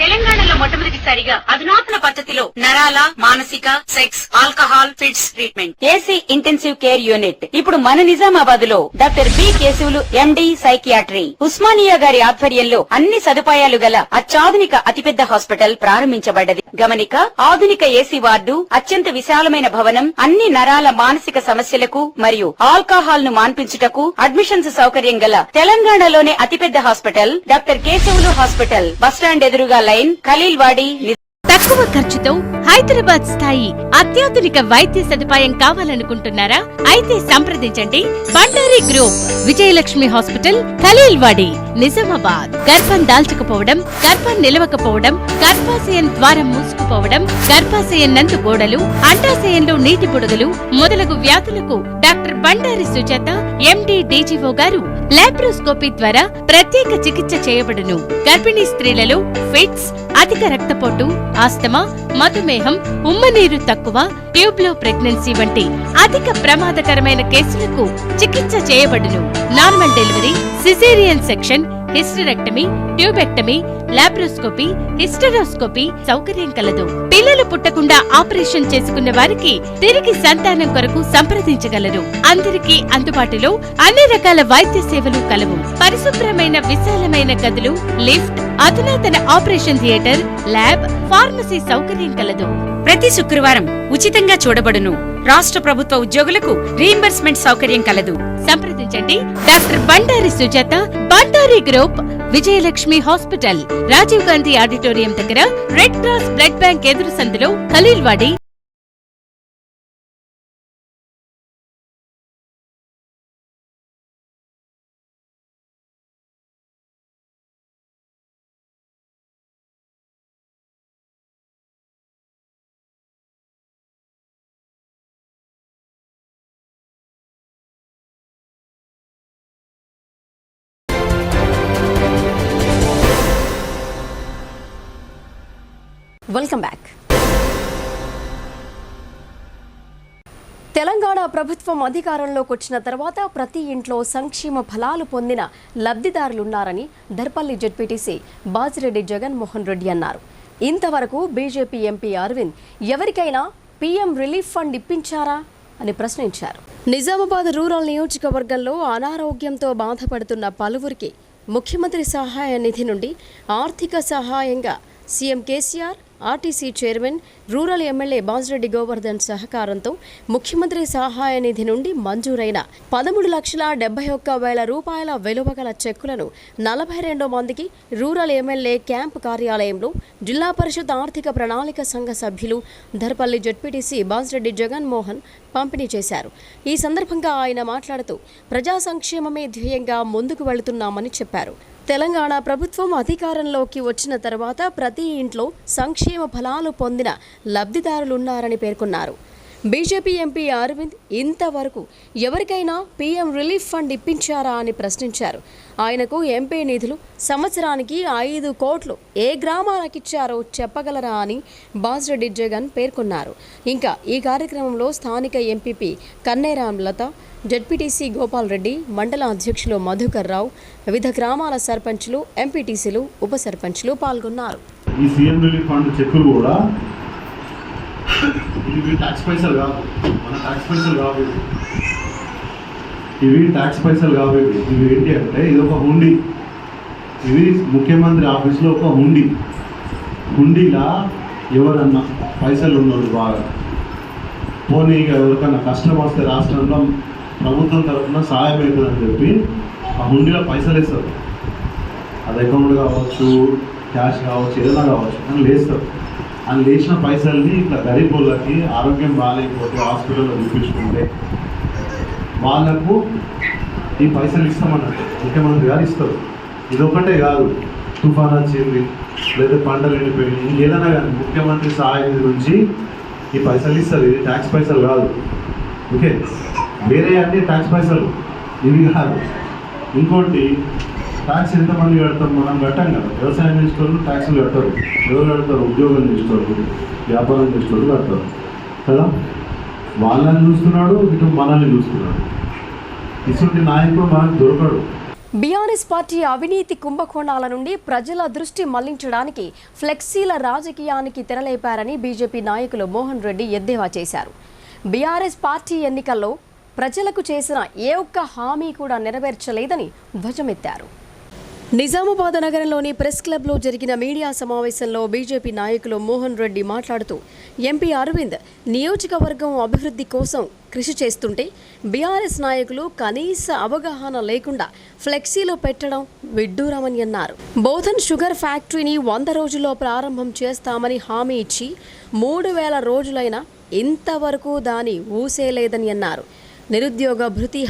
తెలంగాణలో మొట్టమొదటిసారిగా అధునాతన పద్ధతిలో నరాల, మానసిక, sex, alcohol, fits treatment, AC intensive care unit ఇప్పుడు మన నిజామాబాద్ లో doctor B Keshavulu MD psychiatry, Osmania గారి ఆధ్వర్యంలో అన్ని సదుపాయాలు గల అత్యాధునిక అతిపెద్ద హాస్పిటల్ ప్రారంభించబడ్డది. గమనిక, ఆధునిక ఏసీ వార్డు, అత్యంత విశాలమైన భవనం, అన్ని నరాల, మానసిక సమస్యలకు మరియు ఆల్కహాల్ ను మాన్పించుటకు అడ్మిషన్స్ సౌకర్యం గల తెలంగాణలోనే అతిపెద్ద hospital doctor Keshavulu hospital. Bus stand ఎదురుగా లైన్, ఖలీల్వాడి. తక్కువ ఖర్చుతో హైదరాబాద్ స్థాయి అత్యాధునిక వైద్య సదుపాయం కావాలనుకుంటున్నారా? అయితే సంప్రదించండి బండారి గ్రూప్, విజయలక్ష్మి హాస్పిటల్, ఖలీల్వాడి, నిజామాబాద్. గర్భం దాల్చకపోవడం, గర్భం నిలవకపోవడం, గర్భాశయం ద్వారం మూసుకుపోవడం, గర్భాశయం నందు గోడలు, అండాశయంలో నీటి బుడగలు మొదలగు వ్యాధులకు doctor Bandari Sujatha MD DGO గారు లాప్రోస్కోపీ ద్వారా ప్రత్యేక చికిత్స చేయబడును. గర్భిణీ స్త్రీలలో ఫిట్స్, అధిక రక్తపోటు, ఆస్తమా, మధుమేహం, ఉమ్మనీరు తక్కువ, ట్యూబ్లో ప్రెగ్నెన్సీ వంటి అధిక ప్రమాదకరమైన కేసులకు చికిత్స చేయబడును. Normal delivery, caesarean section, hysterectomy, tubectomy, laparoscopy, hysteroscopy సౌకర్యం కలదు. పిల్లలు పుట్టకుండా ఆపరేషన్ చేసుకున్న వారికి తిరిగి సంతానం కొరకు సంప్రదించగలరు. అందరికీ అందుబాటులో అన్ని రకాల వైద్య సేవలు కలవు. పరిశుభ్రమైన విశాలమైన గదులు, లిఫ్ట్, అధునాతన ఆపరేషన్ థియేటర్, ల్యాబ్, ఫార్మసీ సౌకర్యం కలదు. ప్రతి శుక్రవారం ఉచితంగా చూడబడును. రాష్ట్ర ప్రభుత్వ ఉద్యోగులకు రీయింబర్స్మెంట్ సౌకర్యం కలదు. సంప్రదించండి doctor Bandari Sujatha, Bandari group, Vijayalakshmi hospital, Rajiv Gandhi auditorium దగ్గర, రెడ్ క్రాస్ బ్లడ్ బ్యాంక్ ఎదురు సందులో, ఖలీల్వాడి. Welcome back. తెలంగాణ ప్రభుత్వం అధికారంలోకి వచ్చిన తర్వాత ప్రతి ఇంట్లో సంక్షేమ ఫలాలు పొందిన లబ్ధిదారులున్నారని దర్పల్లి జెడ్పీటీసీ బాజిరెడ్డి జగన్మోహన్ రెడ్డి అన్నారు. ఇంతవరకు బీజేపీ ఎంపీ అరవింద్ ఎవరికైనా PM రిలీఫ్ ఫండ్ ఇప్పించారా అని ప్రశ్నించారు. నిజామాబాద్ రూరల్ నియోజకవర్గంలో అనారోగ్యంతో బాధపడుతున్న పలువురికి ముఖ్యమంత్రి సహాయ నిధి నుండి ఆర్థిక సహాయంగా CM KCR, RTC chairman, rural MLA Bajireddy Govardhan సహకారంతో ముఖ్యమంత్రి సహాయ నిధి నుండి మంజూరైన 13,71,000 రూపాయల విలువగల చెక్కులను 42 మందికి రూరల్ ఎమ్మెల్యే క్యాంప్ కార్యాలయంలో జిల్లా పరిషత్ ఆర్థిక ప్రణాళిక సంఘ సభ్యులు దర్పల్లి జెడ్పీటీసీ బాజిరెడ్డి జగన్మోహన్ పంపిణీ చేశారు. ఈ సందర్భంగా ఆయన మాట్లాడుతూ ప్రజా సంక్షేమమే ధ్యేయంగా ముందుకు వెళుతున్నామని చెప్పారు. తెలంగాణ ప్రభుత్వం అధికారంలోకి వచ్చిన తర్వాత ప్రతి ఇంట్లో సంక్షేమ ఫలాలు పొందిన లబ్ధిదారులున్నారని పేర్కొన్నారు. బీజేపీ ఎంపీ అరవింద్ ఇంతవరకు ఎవరికైనా పీఎం రిలీఫ్ ఫండ్ ఇప్పించారా అని ప్రశ్నించారు. ఆయనకు ఎంపీ నిధులు సంవత్సరానికి 5 కోట్లు ఏ గ్రామాలకిచ్చారో చెప్పగలరా అని బాజిరెడ్డి జగన్ పేర్కొన్నారు. ఇంకా ఈ కార్యక్రమంలో స్థానిక ఎంపీపీ కన్నేరాం లత, జెడ్పీటీసీ గోపాల్ రెడ్డి, మండల అధ్యక్షులు మధుకర్ రావు, వివిధ గ్రామాల సర్పంచులు, ఎంపీటీసీలు, ఉప సర్పంచులు పాల్గొన్నారు. ఈ సీఎం రిలీఫ్ ఫండ్ చెక్కులు కూడా ఇవి ట్యాక్స్ పైసలు కావు, మన ట్యాక్స్ పైసలు కావు, ఇవి ట్యాక్స్ పైసలు కావు. ఇవి ఏంటి అంటే ఇది ఒక హుండీ, ఇది ముఖ్యమంత్రి ఆఫీస్లో ఒక హుండీలా ఎవరన్నా పైసలు ఉన్నది బాగా పోనీ ఎవరికన్నా కష్టం వస్తే రాష్ట్రంలో ప్రభుత్వం తరఫున సహాయం అవుతుందని చెప్పి ఆ హుండీలో పైసలు వేస్తారు. అది అకౌంట్ కావచ్చు, క్యాష్ కావచ్చు, ఏదైనా కావచ్చు అని లేస్తారు. అని లేచిన పైసల్ని ఇట్లా గరీబ్ వాళ్ళకి ఆరోగ్యం బాగాలేకపోతే హాస్పిటల్లో చూపించుకుంటే వాళ్ళకు ఈ పైసలు ఇస్తామన్నట్టు ముఖ్యమంత్రి గారు ఇస్తారు. ఇదొకటే కాదు, తుఫాన్ వచ్చింది లేదా పంటలు ఎండిపోయింది, ఇంకేదైనా కానీ ముఖ్యమంత్రి సహాయ నిధి నుంచి ఈ పైసలు ఇస్తారు. ఇది ట్యాక్స్ పైసలు కాదు, ఓకే, వేరే అన్ని ట్యాక్స్ పైసలు, ఇవి కాదు. ఇంకోటి, ట్యాక్స్ ఎంతమంది కడతాం? మనం కట్టాం కదా. వ్యవసాయం చేసేవాళ్ళు ట్యాక్సులు కడతారు. ఎవరు కడతారు? ఉద్యోగం చేసేవాళ్ళు, వ్యాపారం చేసేవాళ్ళు కడతారు కదా. వాళ్ళని చూస్తున్నాడు, ఇటు మనల్ని చూస్తున్నాడు. ఇటువంటి నాయకుడు మనకు దొరకడు. బీఆర్ఎస్ పార్టీ అవినీతి కుంభకోణాల నుండి ప్రజల దృష్టి మళ్లించడానికి ఫ్లెక్సీల రాజకీయానికి తెరలేపారని బీజేపీ నాయకులు మోహన్ రెడ్డి ఎద్దేవా చేశారు. బీఆర్ఎస్ పార్టీ ఎన్నికల్లో ప్రజలకు చేసిన ఏ ఒక్క హామీ కూడా నెరవేర్చలేదని ధ్వజమెత్తారు. నిజామాబాద్ నగరంలోని ప్రెస్ క్లబ్లో జరిగిన మీడియా సమావేశంలో బీజేపీ నాయకులు మోహన్ రెడ్డి మాట్లాడుతూ ఎంపీ అరవింద్ నియోజకవర్గం అభివృద్ధి కోసం కృషి చేస్తుంటే బీఆర్ఎస్ నాయకులు కనీస అవగాహన లేకుండా ఫ్లెక్సీలో పెట్టడం విడ్డూరమని అన్నారు. బోధన్ షుగర్ ఫ్యాక్టరీని 100 రోజుల్లో ప్రారంభం చేస్తామని హామీ ఇచ్చి 3000 రోజులైనా ఇంతవరకు దాని ఊసేలేదని అన్నారు. నిరుద్యోగ భృతి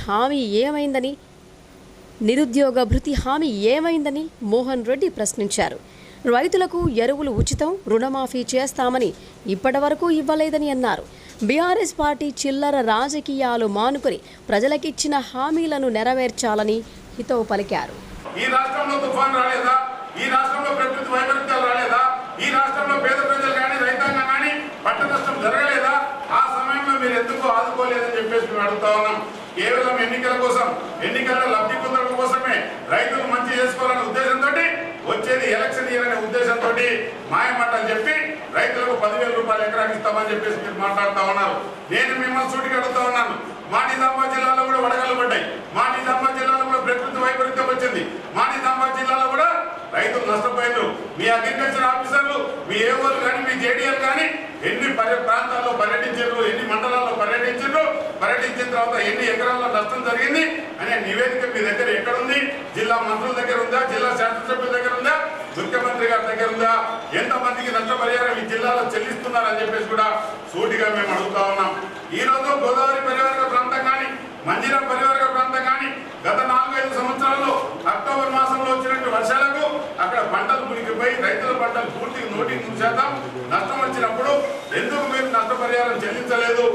హామీ ఏమైందని మోహన్ రెడ్డి ప్రశ్నించారు. రైతులకు ఎరువులు ఉచితం, రుణమాఫీ చేస్తామని ఇప్పటివరకు ఇవ్వలేదని అన్నారు. బీఆర్ఎస్ పార్టీ చిల్లర రాజకీయాలు మానుకొని ప్రజలకిచ్చిన హామీలను నెరవేర్చాలని హితవు పలికారు. ఈ రాష్ట్రంలో తుఫాన్ రాలేదా? ఈ రాష్ట్రంలో ప్రకృతి వైపరీత్యాలు రాలేదా? ఈ రాష్ట్రంలో పేద ప్రజలు కానీ రైతాంగం కానీ పంట నష్టం జరగలేదా? ఆ సమయంలో మీరు ఎందుకు ఆదుకోలేదని చెప్పేసి మేము అడుగుతా ఉన్నాం. కేవలం ఎన్నికల కోసం, ఎన్నికల్లో లబ్ధి పొందడం కోసమే రైతులు మంచి చేసుకోవాలనే ఉద్దేశంతో వచ్చేది ఎలక్షన్ ఇయర్ అనే ఉద్దేశంతో మాయమాటలు చెప్పి రైతులకు 10,000 రూపాయలు ఎకరానికి ఇస్తామని చెప్పేసి మీరు మాట్లాడుతూ ఉన్నారు. నేను మిమ్మల్ని సూటికి అడుగుతా ఉన్నాను. మా నిజామాబాద్ జిల్లాలో కూడా వడగళ్ళు పడ్డాయి. మా నిజామాబాద్ జిల్లాలో కూడా ప్రకృతి వైపరీత్యం వచ్చింది. మా నిజామాబాద్ జిల్లాలో కూడా రైతులు నష్టపోయారు. మీ అగ్రికల్చర్ ఆఫీసర్లు, మీ ఏఓలు కానీ, మీ జేడీఎల్ కానీ ఎన్ని ప్రాంతాల్లో పర్యటించారు, ఎన్ని మండలాల్లో పర్యటించారు, పర్యటించిన తర్వాత ఎన్ని ఎకరాల్లో నష్టం జరిగింది అనే నివేదిక మీ దగ్గర ఎక్కడుంది? జిల్లా మంత్రుల దగ్గర ఉందా? జిల్లా శాసనసభ్యుల దగ్గర ఉందా? ముఖ్యమంత్రి గారి దగ్గర ఉందా? ఎంతమందికి నష్టపరిహారం ఈ జిల్లాలో చెల్లిస్తున్నారని చెప్పేసి కూడా సూటిగా మేము అడుగుతా ఉన్నాం. ఈ రోజు గోదావరి పరివార ప్రాంతం కానీ, మంజీరా పరివార ప్రాంతం కానీ గత 4-5 సంవత్సరాల్లో అక్టోబర్ మాసంలో వచ్చినట్టు వర్షాలకు అక్కడ పంటలు మునిగిపోయి రైతుల పంటలు పూర్తిగా 100% నష్టం వచ్చినప్పుడు ఎందుకు మీరు నష్టపరిహారం చెల్లించలేదు?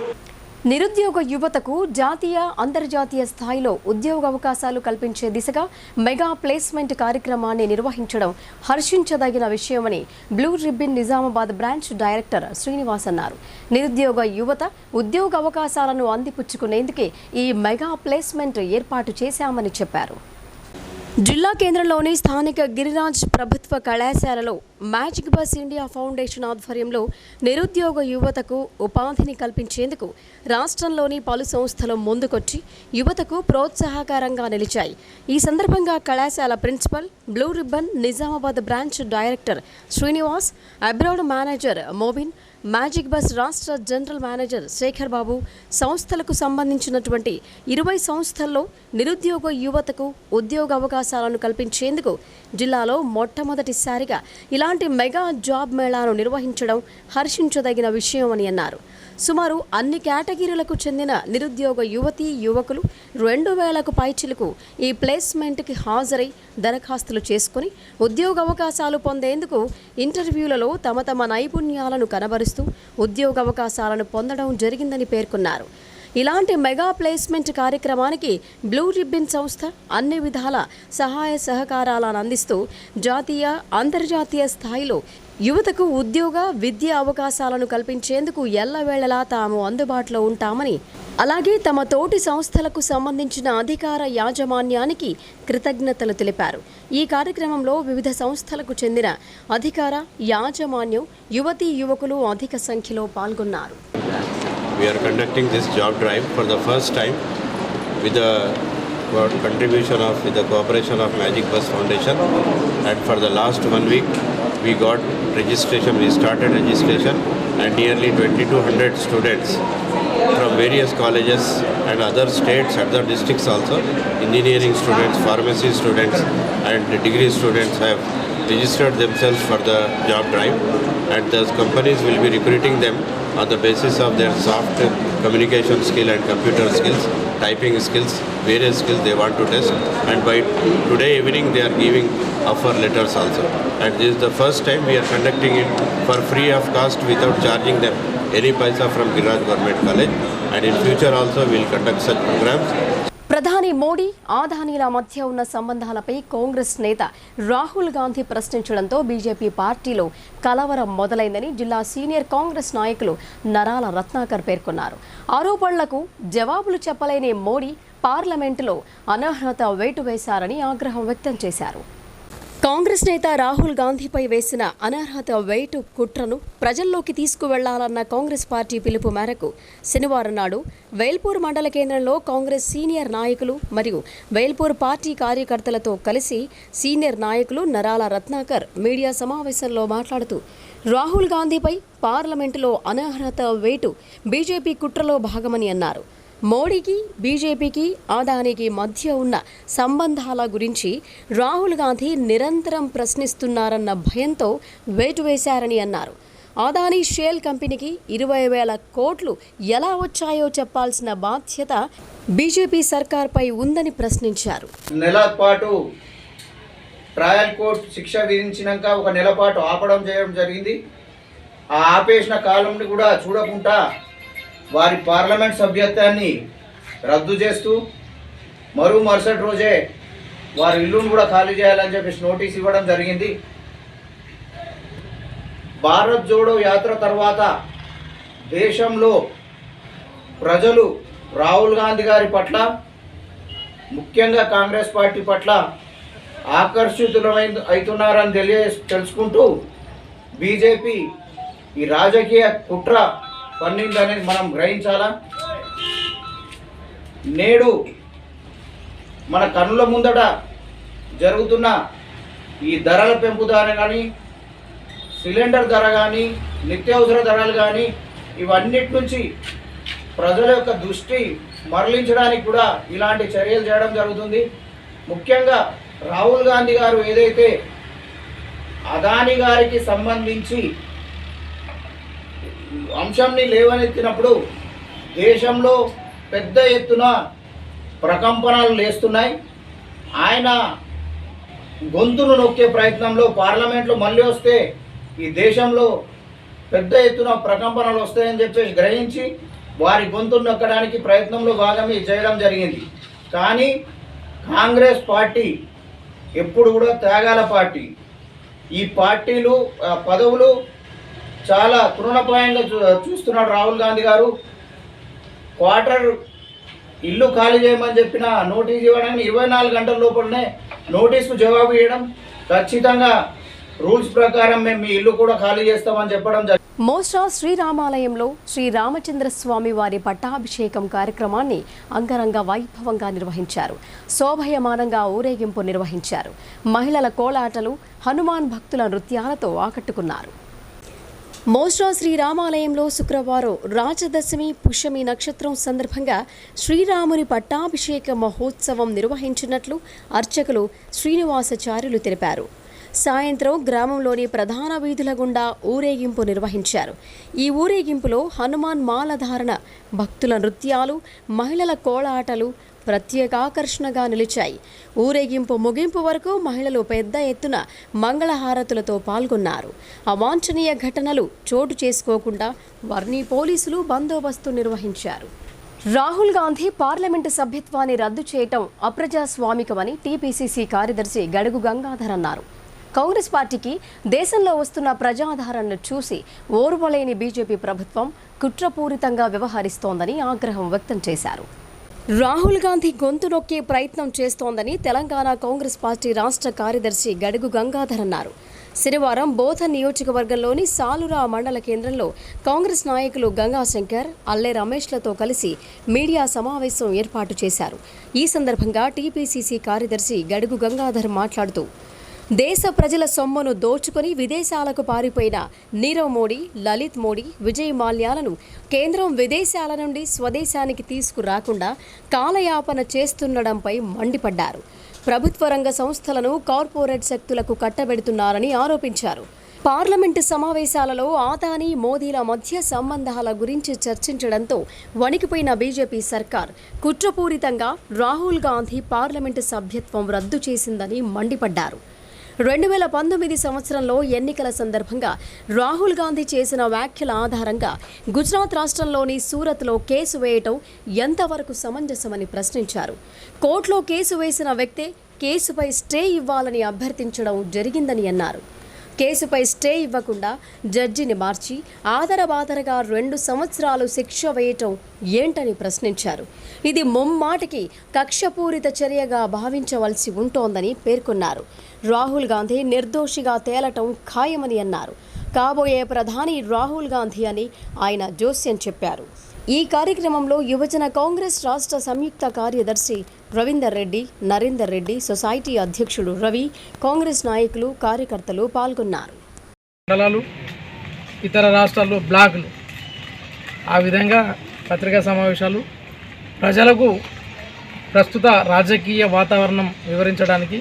నిరుద్యోగ యువతకు జాతీయ, అంతర్జాతీయ స్థాయిలో ఉద్యోగ అవకాశాలు కల్పించే దిశగా మెగా ప్లేస్మెంట్ కార్యక్రమాన్ని నిర్వహించడం హర్షించదగిన విషయమని blue ribbon Nizamabad branch director Srinivas అన్నారు. నిరుద్యోగ యువత ఉద్యోగ అవకాశాలను అందిపుచ్చుకునేందుకే ఈ మెగా ప్లేస్మెంట్ ఏర్పాటు చేశామని చెప్పారు. జిల్లా కేంద్రంలోని స్థానిక గిరిరాజ్ ప్రభుత్వ కళాశాలలో మ్యాజిక్ బస్ ఇండియా ఫౌండేషన్ ఆధ్వర్యంలో నిరుద్యోగ యువతకు ఉపాధిని కల్పించేందుకు రాష్ట్రంలోని పలు సంస్థలు ముందుకొచ్చి యువతకు ప్రోత్సాహకరంగా నిలిచాయి. ఈ సందర్భంగా కళాశాల principal, blue ribbon Nizamabad branch director Srinivas, abroad manager Mobin, magic bus రాష్ట్ర జనరల్ మేనేజర్ శేఖర్ బాబు, సంస్థలకు సంబంధించినటువంటి 20 సంస్థల్లో నిరుద్యోగ యువతకు ఉద్యోగ అవకాశాలను కల్పించేందుకు జిల్లాలో మొట్టమొదటిసారిగా ఇలాంటి మెగా జాబ్ మేళాను నిర్వహించడం హర్షించదగిన విషయమని అన్నారు. సుమారు అన్ని కేటగిరీలకు చెందిన నిరుద్యోగ యువతీ యువకులు 2000కు పైచిలకు ఈ ప్లేస్మెంట్కి హాజరై దరఖాస్తులు చేసుకుని ఉద్యోగ అవకాశాలు పొందేందుకు ఇంటర్వ్యూలలో తమ నైపుణ్యాలను కనబరుస్తూ ఉద్యోగ అవకాశాలను పొందడం జరిగిందని పేర్కొన్నారు. ఇలాంటి మెగా ప్లేస్మెంట్ కార్యక్రమానికి బ్లూ రిబ్బన్ సంస్థ అన్ని విధాల సహాయ సహకారాలను అందిస్తూ జాతీయ అంతర్జాతీయ స్థాయిలో యువతకు ఉద్యోగ విద్య అవకాశాలను కల్పించేందుకు ఎల్లవేళలా తాము అందుబాటులో ఉంటామని, అలాగే తమ తోటి సంస్థలకు సంబంధించిన అధికార యాజమాన్యానికి కృతజ్ఞతలు తెలిపారు. ఈ కార్యక్రమంలో వివిధ సంస్థలకు చెందిన అధికార యాజమాన్యం యువతీ యువకులు అధిక సంఖ్యలో పాల్గొన్నారు. We are conducting this job drive for the first time with the contribution of with the cooperation of Magic Bus Foundation, and for the last 1 week we got registration. We started registration, and nearly 2200 students from various colleges and other states, other districts also, engineering students, pharmacy students and degree students have registered themselves for the job drive, and the companies will be recruiting them on the basis of their soft communication skill and computer skills, typing skills, various skills they want to test, and by today evening they are giving offer letters also. And this is the first time we are conducting it for free of cost without charging them any paisa from Giriraj Government College, and in future also we will conduct such programs. ప్రధాని మోడీ ఆదానీల మధ్య ఉన్న సంబంధాలపై కాంగ్రెస్ నేత Rahul Gandhi ప్రశ్నించడంతో BJP పార్టీలో కలవరం మొదలైందని జిల్లా senior Congress నాయకులు నరాల రత్నాకర్ పేర్కొన్నారు. ఆరోపణలకు జవాబులు చెప్పలేని మోడీ పార్లమెంటులో అనర్హత వేటు వేశారని ఆగ్రహం వ్యక్తం చేశారు. కాంగ్రెస్ నేత రాహుల్ గాంధీపై వేసిన అనర్హత వేటు కుట్రను ప్రజల్లోకి తీసుకువెళ్లాలన్న కాంగ్రెస్ పార్టీ పిలుపు మేరకు శనివారం నాడు వేల్పూర్ మండల కేంద్రంలో కాంగ్రెస్ సీనియర్ నాయకులు మరియు వేల్పూర్ పార్టీ కార్యకర్తలతో కలిసి సీనియర్ నాయకులు నరాల రత్నాకర్ మీడియా సమావేశంలో మాట్లాడుతూ రాహుల్ గాంధీపై పార్లమెంటులో అనర్హత వేటు బీజేపీ కుట్రలో భాగమని అన్నారు. మోడీకి బీజేపీకి అదానీకి మధ్య ఉన్న సంబంధాల గురించి రాహుల్ గాంధీ నిరంతరం ప్రశ్నిస్తున్నారన్న భయంతో వేటు వేశారని అన్నారు. అదానీ షేల్ కంపెనీకి 20,000 కోట్లు ఎలా వచ్చాయో చెప్పాల్సిన బాధ్యత బీజేపీ సర్కార్పై ఉందని ప్రశ్నించారు. నెల పాటు ట్రయల్ కోర్టు శిక్ష విధించినాక ఒక నెల పాటు ఆపడం చేయడం జరిగింది. ఆ ఆపేసిన కాలంని కూడా చూడకుండా వారి పార్లమెంట్ సభ్యత్వాన్ని రద్దు చేస్తూ మరుసటి రోజే వారి ఇల్లును కూడా ఖాళీ చేయాలని చెప్పేసి నోటీస్ ఇవ్వడం జరిగింది. భారత్ జోడో యాత్ర తర్వాత దేశంలో ప్రజలు రాహుల్ గాంధీ గారి పట్ల, ముఖ్యంగా కాంగ్రెస్ పార్టీ పట్ల అవుతున్నారని తెలుసుకుంటూ బీజేపీ ఈ రాజకీయ కుట్ర పన్నిందనేది మనం గ్రహించాలా. నేడు మన కన్నుల ముందట జరుగుతున్న ఈ ధరల పెంపుదల కానీ, సిలిండర్ ధర కానీ, నిత్యావసర ధరలు కానీ, ఇవన్నిటి నుంచి ప్రజల యొక్క దృష్టి మరలించడానికి కూడా ఇలాంటి చర్యలు చేయడం జరుగుతుంది. ముఖ్యంగా రాహుల్ గాంధీ గారు ఏదైతే అదానీ గారికి సంబంధించి అంశాన్ని లేవనెత్తినప్పుడు దేశంలో పెద్ద ఎత్తున ప్రకంపనలు లేస్తున్నాయి. ఆయన గొంతును నొక్కే ప్రయత్నంలో పార్లమెంట్లో మళ్ళీ వస్తే ఈ దేశంలో పెద్ద ఎత్తున ప్రకంపనలు వస్తాయని చెప్పేసి గ్రహించి వారి గొంతును నొక్కడానికి ప్రయత్నంలో భాగమే చేయడం జరిగింది. కానీ కాంగ్రెస్ పార్టీ ఎప్పుడు కూడా త్యాగాల పార్టీ. ఈ పార్టీలు పదవులు చాలా తృణప్రాయంగా చూస్తున్నాడు రాహుల్ గాంధీ గారు. క్వార్టర్ ఇల్లు ఖాళీ చేయమని చెప్పిన నోటీస్ ఇవ్వడానికి 24 గంటల లోపలనే నోటీసుకు జవాబు ఇవ్వడం, ఖచ్చితంగా రూల్స్ ప్రకారం మేము మీ ఇల్లు కూడా ఖాళీ చేస్తామని చెప్పడం జరిగింది. మోస్రా శ్రీరామాలయంలో శ్రీరామచంద్ర స్వామి వారి పట్టాభిషేకం కార్యక్రమాన్ని అంగరంగ వైభవంగా నిర్వహించారు. శోభయమానంగా ఊరేగింపు నిర్వహించారు. మహిళల కోలాటలు, హనుమాన్ భక్తుల నృత్యాలతో ఆకట్టుకున్నారు. మోస్రా శ్రీరామాలయంలో శుక్రవారం రాజదశమి పుష్యమి నక్షత్రం సందర్భంగా శ్రీరాముని పట్టాభిషేక మహోత్సవం నిర్వహించినట్లు అర్చకులు శ్రీనివాసాచార్యులు తెలిపారు. సాయంత్రం గ్రామంలోని ప్రధాన వీధుల గుండా ఊరేగింపు నిర్వహించారు. ఈ ఊరేగింపులో హనుమాన్ మాలధారణ, భక్తుల నృత్యాలు, మహిళల కోలాటలు ప్రత్యేకాకర్షణగా నిలిచాయి. ఊరేగింపు ముగింపు వరకు మహిళలు పెద్ద ఎత్తున మంగళహారతులతో పాల్గొన్నారు. అవాంఛనీయ ఘటనలు చోటు చేసుకోకుండా వర్ణీ పోలీసులు బందోబస్తు నిర్వహించారు. రాహుల్ గాంధీ పార్లమెంటు సభ్యత్వాన్ని రద్దు చేయటం అప్రజాస్వామికమని టీపీసీసీ కార్యదర్శి గడుగు గంగాధర్ అన్నారు. కాంగ్రెస్ పార్టీకి దేశంలో వస్తున్న ప్రజాదరణను చూసి ఓర్వలేని బీజేపీ ప్రభుత్వం కుట్రపూరితంగా వ్యవహరిస్తోందని ఆగ్రహం వ్యక్తం చేశారు. రాహుల్ గాంధీ గొంతు నొక్కే ప్రయత్నం చేస్తోందని తెలంగాణ కాంగ్రెస్ పార్టీ రాష్ట్ర కార్యదర్శి గడుగు గంగాధర్ అన్నారు. శనివారం బోధన్ నియోజకవర్గంలోని సాలురా మండల కేంద్రంలో కాంగ్రెస్ నాయకులు గంగాశంకర్, అల్లె రమేష్లతో కలిసి మీడియా సమావేశం ఏర్పాటు చేశారు. ఈ సందర్భంగా టీపీసీసీ కార్యదర్శి గడుగు గంగాధర్ మాట్లాడుతూ, దేశ ప్రజల సొమ్మును దోచుకుని విదేశాలకు పారిపోయిన నీరవ్ మోడీ, లలిత్ మోడీ, విజయ్ మాల్యాలను కేంద్రం విదేశాల నుండి స్వదేశానికి తీసుకురాకుండా కాలయాపన చేస్తుండడంపై మండిపడ్డారు. ప్రభుత్వ రంగ సంస్థలను కార్పొరేట్ శక్తులకు కట్టబెడుతున్నారని ఆరోపించారు. పార్లమెంటు సమావేశాలలో ఆదానీ, మోదీల మధ్య సంబంధాల గురించి చర్చించడంతో వణికిపోయిన బీజేపీ సర్కార్ కుట్రపూరితంగా రాహుల్ గాంధీ పార్లమెంటు సభ్యత్వం రద్దు చేసిందని మండిపడ్డారు. 2019 సంవత్సరంలో ఎన్నికల సందర్భంగా రాహుల్ గాంధీ చేసిన వ్యాఖ్యల ఆధారంగా గుజరాత్ రాష్ట్రంలోని సూరత్లో కేసు వేయటం ఎంతవరకు సమంజసమని ప్రశ్నించారు. కోర్టులో కేసు వేసిన వ్యక్తే కేసుపై స్టే ఇవ్వాలని అభ్యర్థించడం జరిగిందని అన్నారు. కేసుపై స్టే ఇవ్వకుండా జడ్జిని మార్చి ఆదరబాదరగా 2 సంవత్సరాలు శిక్ష వేయటం ఏంటని ప్రశ్నించారు. ఇది ముమ్మాటికి కక్షపూరిత చర్యగా భావించవలసి ఉంటోందని పేర్కొన్నారు. రాహుల్ గాంధీ నిర్దోషిగా తేలటం ఖాయమని అన్నారు. కాబోయే ప్రధాని రాహుల్ గాంధీ అని ఆయన జోస్యం చెప్పారు. ఈ కార్యక్రమంలో యువజన కాంగ్రెస్ రాష్ట్ర సంయుక్త కార్యదర్శి రవీందర్ రెడ్డి, నరేందర్ రెడ్డి, సొసైటీ అధ్యక్షుడు రవి, కాంగ్రెస్ నాయకులు, కార్యకర్తలు పాల్గొన్నారు. మండలాలు, ఇతర రాష్ట్రాల్లో బ్లాకులు, ఆ విధంగా పత్రికా సమావేశాలు ప్రజలకు ప్రస్తుత రాజకీయ వాతావరణం వివరించడానికి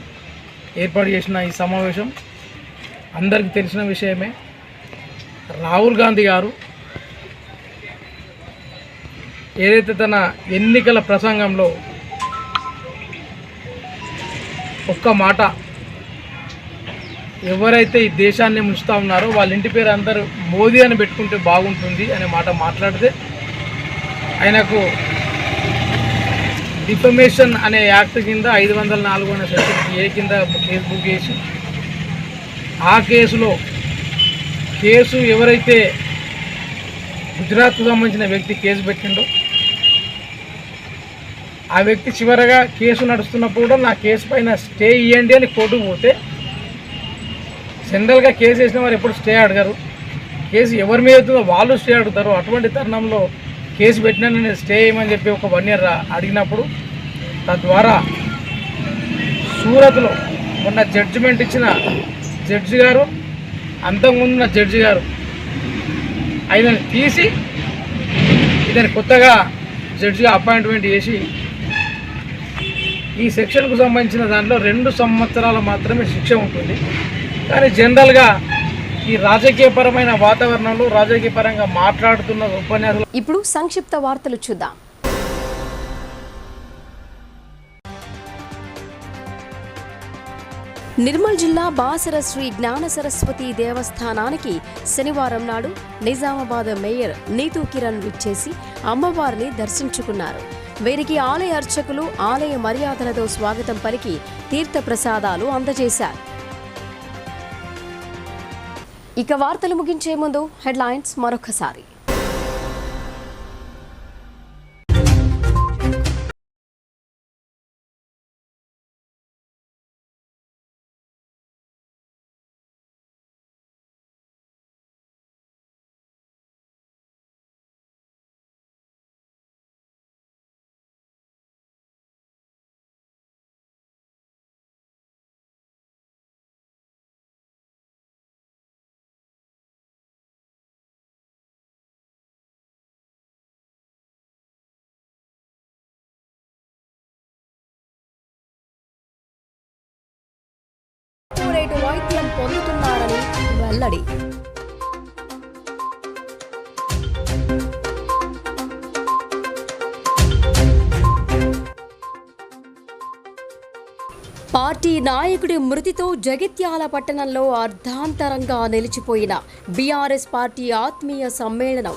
ఏర్పాటు చేసిన ఈ సమావేశం అందరికీ తెలిసిన విషయమే. రాహుల్ గాంధీ గారు ఏదైతే తన ఎన్నికల ప్రసంగంలో ఒక్క మాట, ఎవరైతే ఈ దేశాన్ని ముంచుతా ఉన్నారో వాళ్ళ ఇంటి పేరు అందరూ మోదీ అని పెట్టుకుంటే బాగుంటుంది అనే మాట మాట్లాడితే ఆయనకు డిఫమేషన్ అనే యాక్ట్ కింద 504 అనే సెక్షన్ ఏ కింద కేసు బుక్ చేసి ఆ కేసు ఎవరైతే గుజరాత్కు సంబంధించిన వ్యక్తి కేసు పెట్టిండో ఆ వ్యక్తి చివరగా కేసు నడుస్తున్నప్పుడు కూడా నా కేసు పైన స్టే ఇవ్వండి అని కోర్టుకు పోతే జనరల్గా కేసు వేసిన వారు ఎప్పుడు స్టే అడగరు. కేసు ఎవరి మీద అవుతుందో వాళ్ళు స్టే అడుగుతారు. అటువంటి తరుణంలో కేసు పెట్టినా నేను స్టే చేయమని చెప్పి ఒక 1 year అడిగినప్పుడు తద్వారా సూరత్లో మొన్న జడ్జిమెంట్ ఇచ్చిన జడ్జి గారు, అంతకుముందున్న జడ్జి గారు ఆయనని తీసి ఇతని కొత్తగా జడ్జిగా అపాయింట్మెంట్ చేసి ఈ సెక్షన్కు సంబంధించిన దాంట్లో 2 సంవత్సరాలు మాత్రమే శిక్ష ఉంటుంది. కానీ జనరల్గా ఈ రాజకీయపరమైన వాతావరణంలో రాజకీయపరంగా మాట్లాడుతున్న ఉపన్యాసాలు. ఇప్పుడు సంక్షిప్త వార్తలు చూద్దాం. నిర్మల్ జిల్లా బాసర శ్రీ జ్ఞాన సరస్వతి దేవస్థానానికి శనివారం నాడు నిజామాబాద్ మేయర్ నీతూ కిరణ్ విచ్చేసి అమ్మవారిని దర్శించుకున్నారు. వీరికి ఆలయ అర్చకులు ఆలయ మర్యాదలతో స్వాగతం పలికి తీర్థ ప్రసాదాలు అందజేశారు. ఇక వార్తలు ముగించే ముందు హెడ్లైన్స్ మరొకసారి. పొందుతున్నారని వెల్లడి. పార్టీ నాయకుడి మృతితో జగిత్యాల పట్టణంలో అర్ధాంతరంగా నిలిచిపోయిన బీఆర్ఎస్ పార్టీ ఆత్మీయ సమ్మేళనం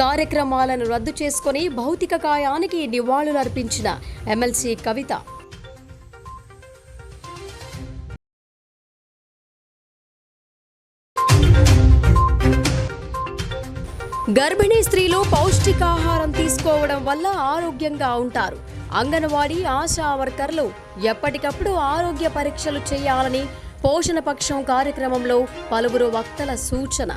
కార్యక్రమాలను రద్దు చేసుకుని భౌతిక కాయానికి నివాళులర్పించిన ఎమ్మెల్సీ కవిత. గర్భిణీ స్త్రీలు పౌష్టికాహారం తీసుకోవడం వల్ల ఆరోగ్యంగా ఉంటారు. అంగన్వాడీ ఆశా వర్కర్లు ఎప్పటికప్పుడు ఆరోగ్య పరీక్షలు చేయాలని పోషణ పక్షం కార్యక్రమంలో పలువురు వక్తల సూచన.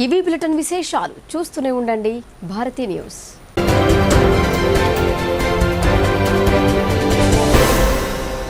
ఇవి బులెటిన్ విశేషాలు. చూస్తూనే ఉండండి భారతీ న్యూస్.